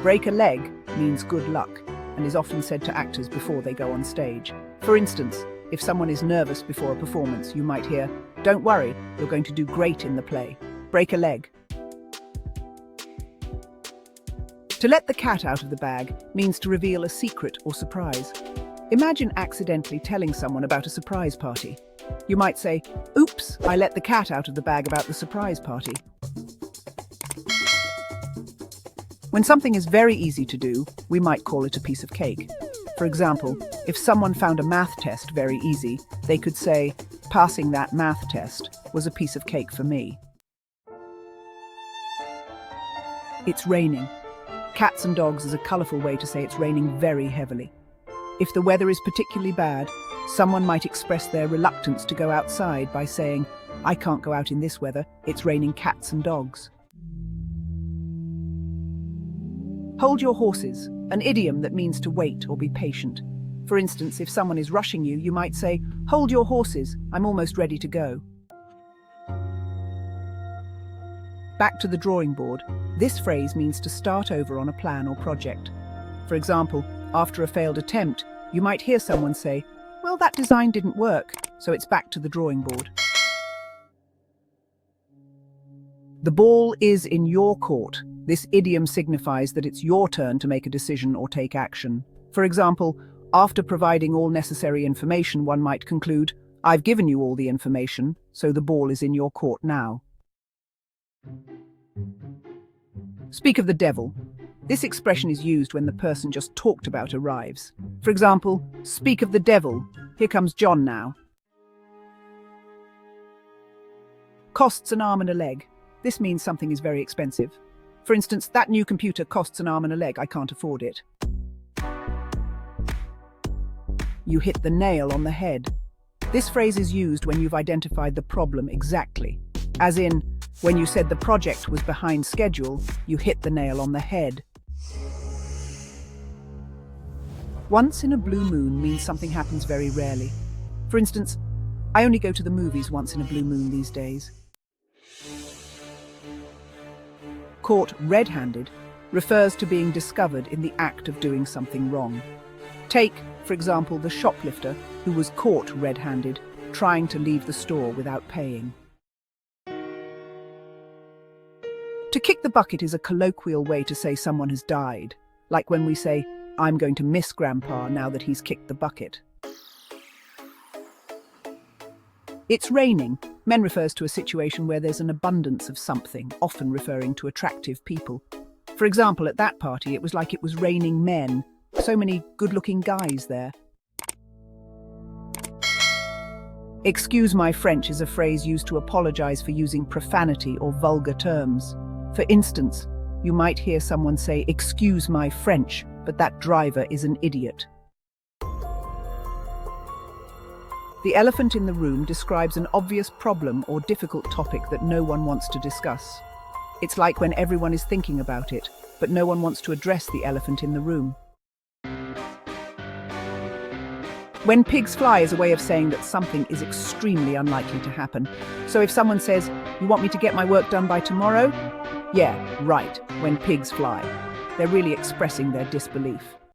Break a leg means good luck and is often said to actors before they go on stage. For instance, if someone is nervous before a performance, you might hear, "Don't worry, you're going to do great in the play. Break a leg." To let the cat out of the bag means to reveal a secret or surprise. Imagine accidentally telling someone about a surprise party. You might say, "Oops, I let the cat out of the bag about the surprise party." When something is very easy to do, we might call it a piece of cake. For example, if someone found a math test very easy, they could say, "Passing that math test was a piece of cake for me." It's raining. Cats and dogs is a colourful way to say it's raining very heavily. If the weather is particularly bad, someone might express their reluctance to go outside by saying, "I can't go out in this weather, it's raining cats and dogs." Hold your horses, an idiom that means to wait or be patient. For instance, if someone is rushing you, you might say, "Hold your horses, I'm almost ready to go." Back to the drawing board. This phrase means to start over on a plan or project. For example, after a failed attempt, you might hear someone say, "Well, that design didn't work, so it's back to the drawing board." The ball is in your court. This idiom signifies that it's your turn to make a decision or take action. For example, after providing all necessary information, one might conclude, "I've given you all the information, so the ball is in your court now." Speak of the devil. This expression is used when the person just talked about arrives. For example, "Speak of the devil, here comes John now." Costs an arm and a leg. This means something is very expensive. For instance, "That new computer costs an arm and a leg, I can't afford it." You hit the nail on the head. This phrase is used when you've identified the problem exactly. As in, when you said the project was behind schedule, you hit the nail on the head. Once in a blue moon means something happens very rarely. For instance, "I only go to the movies once in a blue moon these days." Caught red-handed refers to being discovered in the act of doing something wrong. Take, for example, the shoplifter who was caught red-handed trying to leave the store without paying. To kick the bucket is a colloquial way to say someone has died, like when we say, "I'm going to miss Grandpa now that he's kicked the bucket." It's raining. Men refers to a situation where there's an abundance of something, often referring to attractive people. For example, at that party, it was like it was raining men. So many good-looking guys there. Excuse my French is a phrase used to apologize for using profanity or vulgar terms. For instance, you might hear someone say, "Excuse my French, but that driver is an idiot." The elephant in the room describes an obvious problem or difficult topic that no one wants to discuss. It's like when everyone is thinking about it, but no one wants to address the elephant in the room. When pigs fly is a way of saying that something is extremely unlikely to happen. So if someone says, "You want me to get my work done by tomorrow?" Yeah, right, when pigs fly. They're really expressing their disbelief.